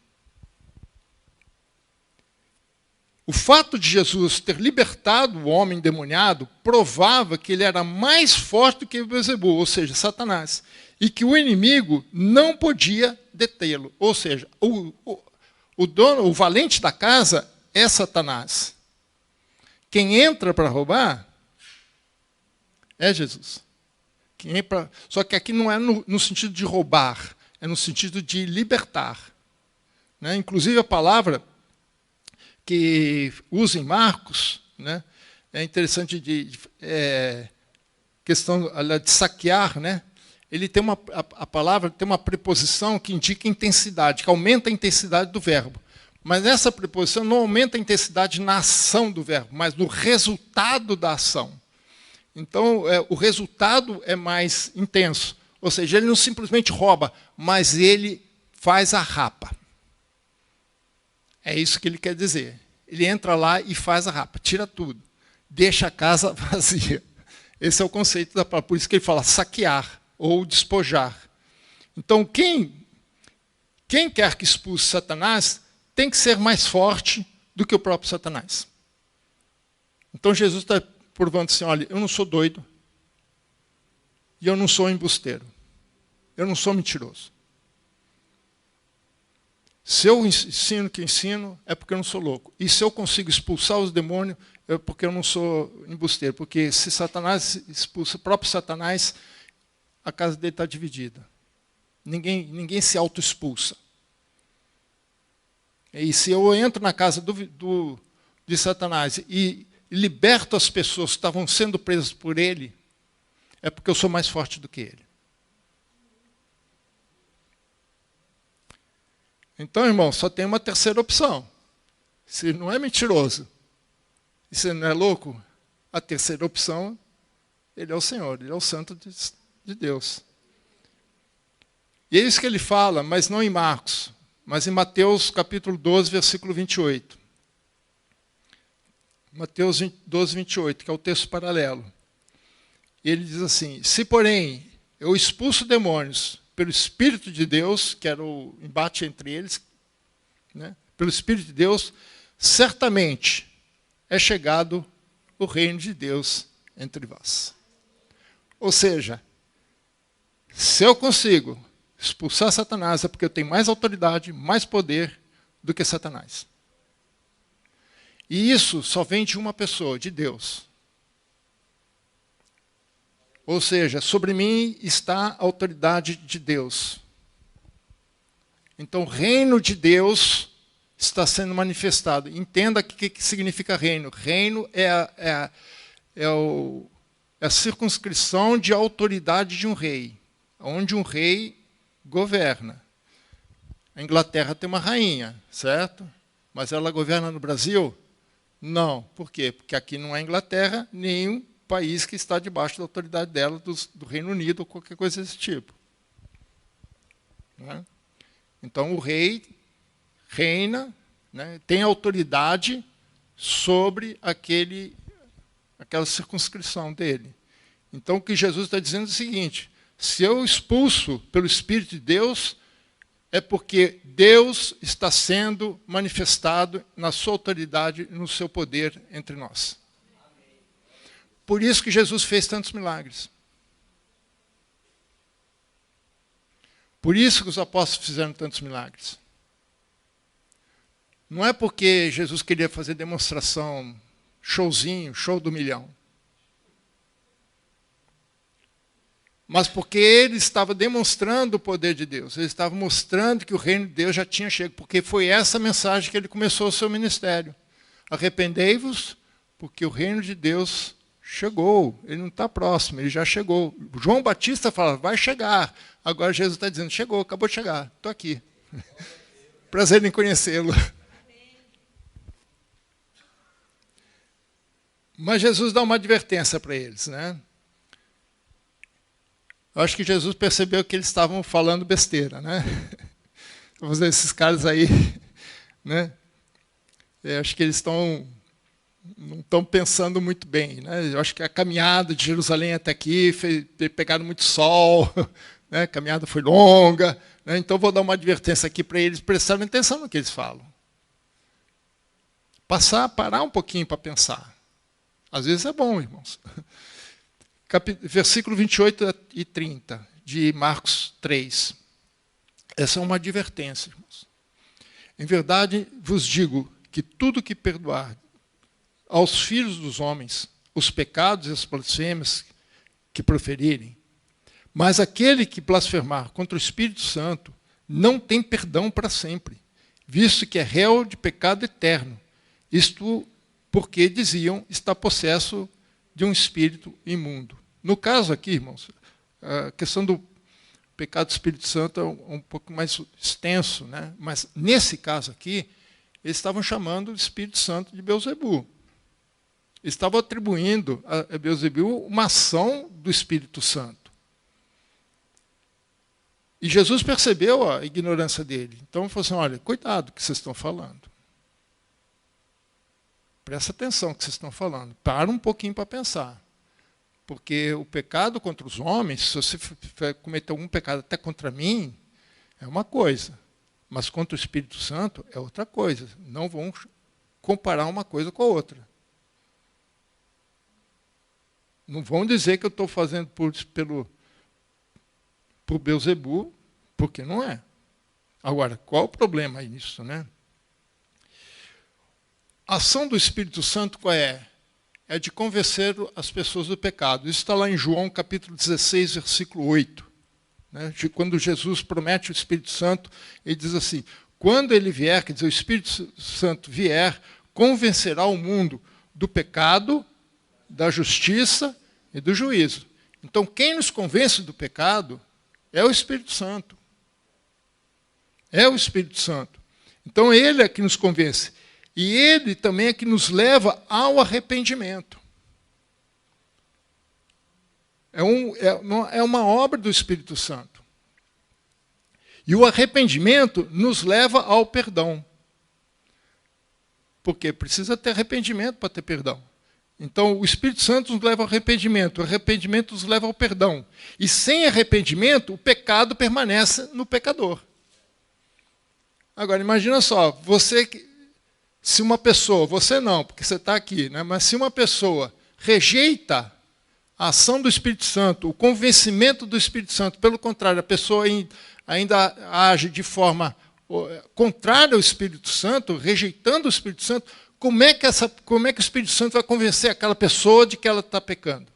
O fato de Jesus ter libertado o homem endemoniado provava que ele era mais forte do que Beelzebul, ou seja, Satanás, e que o inimigo não podia detê-lo. Ou seja, o valente da casa é Satanás. Quem entra para roubar é Jesus. Só que aqui não é no sentido de roubar, é no sentido de libertar. Né? Inclusive a palavra que usa em Marcos, né? É interessante questão de saquear, né? Ele tem a palavra tem uma preposição que indica intensidade, que aumenta a intensidade do verbo. Mas essa preposição não aumenta a intensidade na ação do verbo, mas no resultado da ação. Então, o resultado é mais intenso. Ou seja, ele não simplesmente rouba, mas ele faz a rapa. É isso que ele quer dizer. Ele entra lá e faz a rapa, tira tudo. Deixa a casa vazia. Esse é o conceito da palavra. Por isso que ele fala saquear ou despojar. Então, quem quer que expulse Satanás tem que ser mais forte do que o próprio Satanás. Então, Jesus está provando assim, olha, eu não sou doido e eu não sou embusteiro. Eu não sou mentiroso. Se eu ensino o que ensino, é porque eu não sou louco. E se eu consigo expulsar os demônios, é porque eu não sou embusteiro. Porque se Satanás expulsa o próprio Satanás, a casa dele está dividida. Ninguém se auto-expulsa. E se eu entro na casa de Satanás e liberto as pessoas que estavam sendo presas por ele, é porque eu sou mais forte do que ele. Então, irmão, só tem uma terceira opção. Se não é mentiroso e se não é louco, a terceira opção, ele é o Senhor, ele é o Santo de Deus. E é isso que ele fala, mas não em Marcos, mas em Mateus capítulo 12, versículo 28. Mateus 12, 28, que é o texto paralelo. Ele diz assim, se porém eu expulso demônios pelo Espírito de Deus, que era o embate entre eles, né? pelo Espírito de Deus, certamente é chegado o reino de Deus entre vós. Ou seja, se eu consigo expulsar Satanás, é porque eu tenho mais autoridade, mais poder do que Satanás. E isso só vem de uma pessoa, de Deus. Ou seja, sobre mim está a autoridade de Deus. Então, o reino de Deus está sendo manifestado. Entenda o que significa reino. Reino é a circunscrição de autoridade de um rei, onde um rei governa. A Inglaterra tem uma rainha, certo? Mas ela governa no Brasil? Não. Por quê? Porque aqui não é Inglaterra, nenhum país que está debaixo da autoridade dela, do Reino Unido ou qualquer coisa desse tipo. Né? Então, o rei reina, né, tem autoridade sobre aquela circunscrição dele. Então, o que Jesus está dizendo é o seguinte: se eu expulso pelo Espírito de Deus, é porque Deus está sendo manifestado na sua autoridade e no seu poder entre nós. Por isso que Jesus fez tantos milagres. Por isso que os apóstolos fizeram tantos milagres. Não é porque Jesus queria fazer demonstração, showzinho, show do milhão. Mas porque ele estava demonstrando o poder de Deus. Ele estava mostrando que o reino de Deus já tinha chegado. Porque foi essa mensagem que ele começou o seu ministério. Arrependei-vos, porque o reino de Deus chegou. Ele não está próximo, ele já chegou. João Batista fala, vai chegar. Agora Jesus está dizendo, chegou, acabou de chegar. Estou aqui. Prazer em conhecê-lo. Mas Jesus dá uma advertência para eles, né? Eu acho que Jesus percebeu que eles estavam falando besteira, né? Esses caras aí, né? Eu acho que eles não estão pensando muito bem, né? Eu acho que a caminhada de Jerusalém até aqui pegaram muito sol, né? A caminhada foi longa, né? Então vou dar uma advertência aqui para eles prestarem atenção no que eles falam. Parar um pouquinho para pensar. Às vezes é bom, irmãos. Versículo 28 e 30, de Marcos 3. Essa é uma advertência, irmãos. Em verdade, vos digo que tudo que perdoar aos filhos dos homens os pecados e as blasfêmias que proferirem, mas aquele que blasfemar contra o Espírito Santo não tem perdão para sempre, visto que é réu de pecado eterno. Isto porque, diziam, está possesso de um espírito imundo. No caso aqui, irmãos, a questão do pecado do Espírito Santo é um pouco mais extenso, né? Mas nesse caso aqui, eles estavam chamando o Espírito Santo de Beelzebu. Eles estavam atribuindo a Beelzebu uma ação do Espírito Santo. E Jesus percebeu a ignorância dele. Então falou assim, olha, cuidado com o que vocês estão falando. Presta atenção no que vocês estão falando. Para um pouquinho para pensar. Porque o pecado contra os homens, se você cometer algum pecado até contra mim, é uma coisa. Mas contra o Espírito Santo é outra coisa. Não vão comparar uma coisa com a outra. Não vão dizer que eu estou fazendo por Beelzebu, porque não é. Agora, qual o problema nisso, né? A ação do Espírito Santo qual é? É de convencer as pessoas do pecado. Isso está lá em João, capítulo 16, versículo 8. Né? Quando Jesus promete o Espírito Santo, ele diz assim, quando ele vier, quer dizer, o Espírito Santo vier, convencerá o mundo do pecado, da justiça e do juízo. Então, quem nos convence do pecado é o Espírito Santo. É o Espírito Santo. Então, ele é que nos convence. E ele também é que nos leva ao arrependimento. É uma obra do Espírito Santo. E o arrependimento nos leva ao perdão. Porque precisa ter arrependimento para ter perdão. Então, o Espírito Santo nos leva ao arrependimento. O arrependimento nos leva ao perdão. E sem arrependimento, o pecado permanece no pecador. Agora, imagina só, se uma pessoa, você não, porque você está aqui, né? Mas se uma pessoa rejeita a ação do Espírito Santo, o convencimento do Espírito Santo, pelo contrário, a pessoa ainda age de forma contrária ao Espírito Santo, rejeitando o Espírito Santo, como é que o Espírito Santo vai convencer aquela pessoa de que ela está pecando?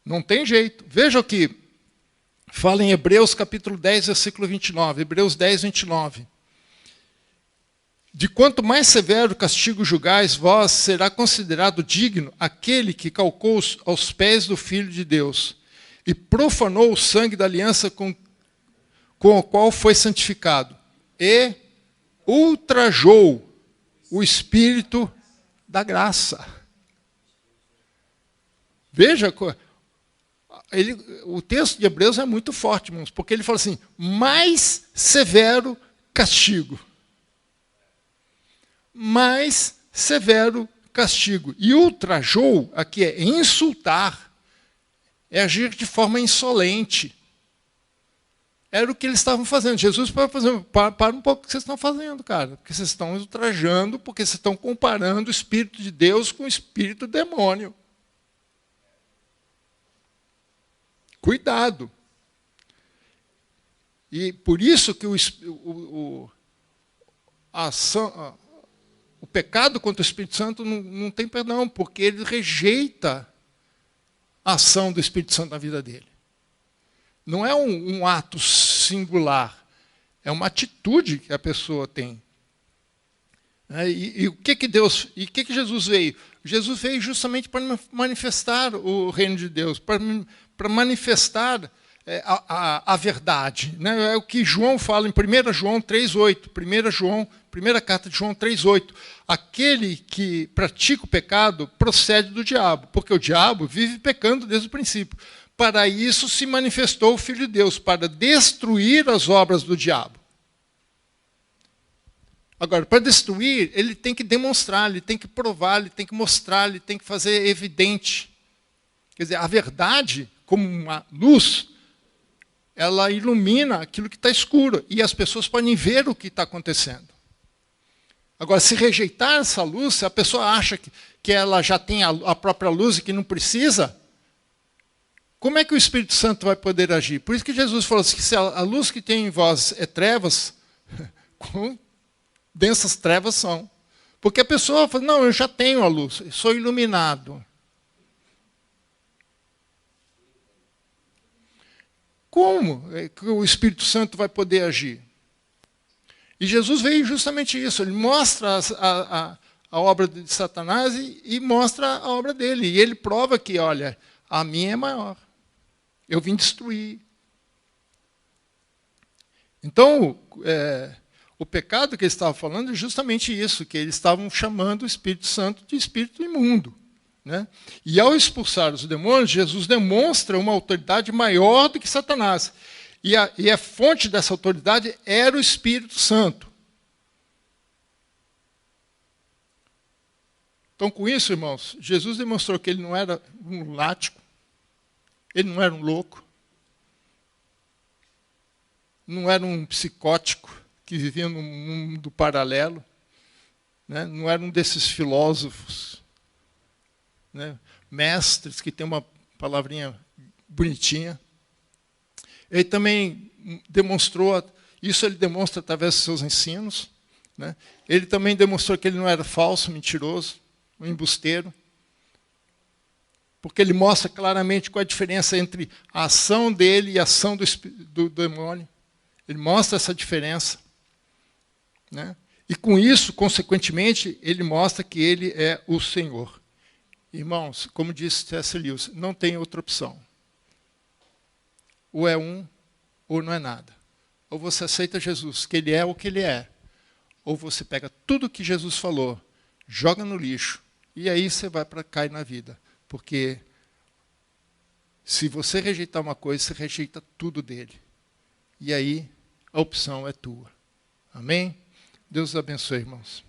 Não tem jeito. Veja o que fala em Hebreus capítulo 10, versículo 29. Hebreus 10, 29. De quanto mais severo castigo julgais, vós será considerado digno aquele que calcou aos pés do Filho de Deus e profanou o sangue da aliança com o qual foi santificado e ultrajou o Espírito da graça. Veja, o texto de Hebreus é muito forte, irmãos, porque ele fala assim, mais severo castigo. Mais severo castigo. E ultrajou, aqui é insultar, é agir de forma insolente. Era o que eles estavam fazendo. Jesus para fazer, para um pouco o que vocês estão fazendo, cara. Porque vocês estão ultrajando, porque vocês estão comparando o Espírito de Deus com o Espírito do demônio. Cuidado. E por isso que o pecado contra o Espírito Santo não tem perdão, porque ele rejeita a ação do Espírito Santo na vida dele. Não é um ato singular, é uma atitude que a pessoa tem. E o que Deus, e o que Jesus veio? Jesus veio justamente para manifestar o reino de Deus, para manifestar a verdade. Né? É o que João fala em 1 João 3,8. Primeira carta de João 3,8. Aquele que pratica o pecado procede do diabo, porque o diabo vive pecando desde o princípio. Para isso se manifestou o Filho de Deus, para destruir as obras do diabo. Agora, para destruir, ele tem que demonstrar, ele tem que provar, ele tem que mostrar, ele tem que fazer evidente. Quer dizer, a verdade, como uma luz, ela ilumina aquilo que está escuro, e as pessoas podem ver o que está acontecendo. Agora, se rejeitar essa luz, se a pessoa acha que ela já tem a própria luz e que não precisa, como é que o Espírito Santo vai poder agir? Por isso que Jesus falou assim, que se a luz que tem em vós é trevas, quão densas trevas são. Porque a pessoa fala, não, eu já tenho a luz, eu sou iluminado. Como é que o Espírito Santo vai poder agir? E Jesus veio justamente isso, ele mostra a obra de Satanás e mostra a obra dele. E ele prova que, olha, a minha é maior. Eu vim destruir. Então, o pecado que ele estava falando é justamente isso, que eles estavam chamando o Espírito Santo de espírito imundo. Né? E ao expulsar os demônios, Jesus demonstra uma autoridade maior do que Satanás. E a fonte dessa autoridade era o Espírito Santo. Então, com isso, irmãos, Jesus demonstrou que ele não era um lunático, ele não era um louco, não era um psicótico que vivia num mundo paralelo, né? Não era um desses filósofos, né? Mestres que tem uma palavrinha bonitinha. Ele também demonstrou, isso ele demonstra através dos seus ensinos, né? Ele também demonstrou que ele não era falso, mentiroso, um embusteiro, porque ele mostra claramente qual é a diferença entre a ação dele e a ação do demônio. Ele mostra essa diferença. Né? E com isso, consequentemente, ele mostra que ele é o Senhor. Irmãos, como disse C.S. Lewis, não tem outra opção. Ou é um, ou não é nada. Ou você aceita Jesus, que ele é o que ele é, ou você pega tudo que Jesus falou, joga no lixo, e aí você vai para cair na vida. Porque se você rejeitar uma coisa, você rejeita tudo dele. E aí a opção é tua. Amém? Deus abençoe, irmãos.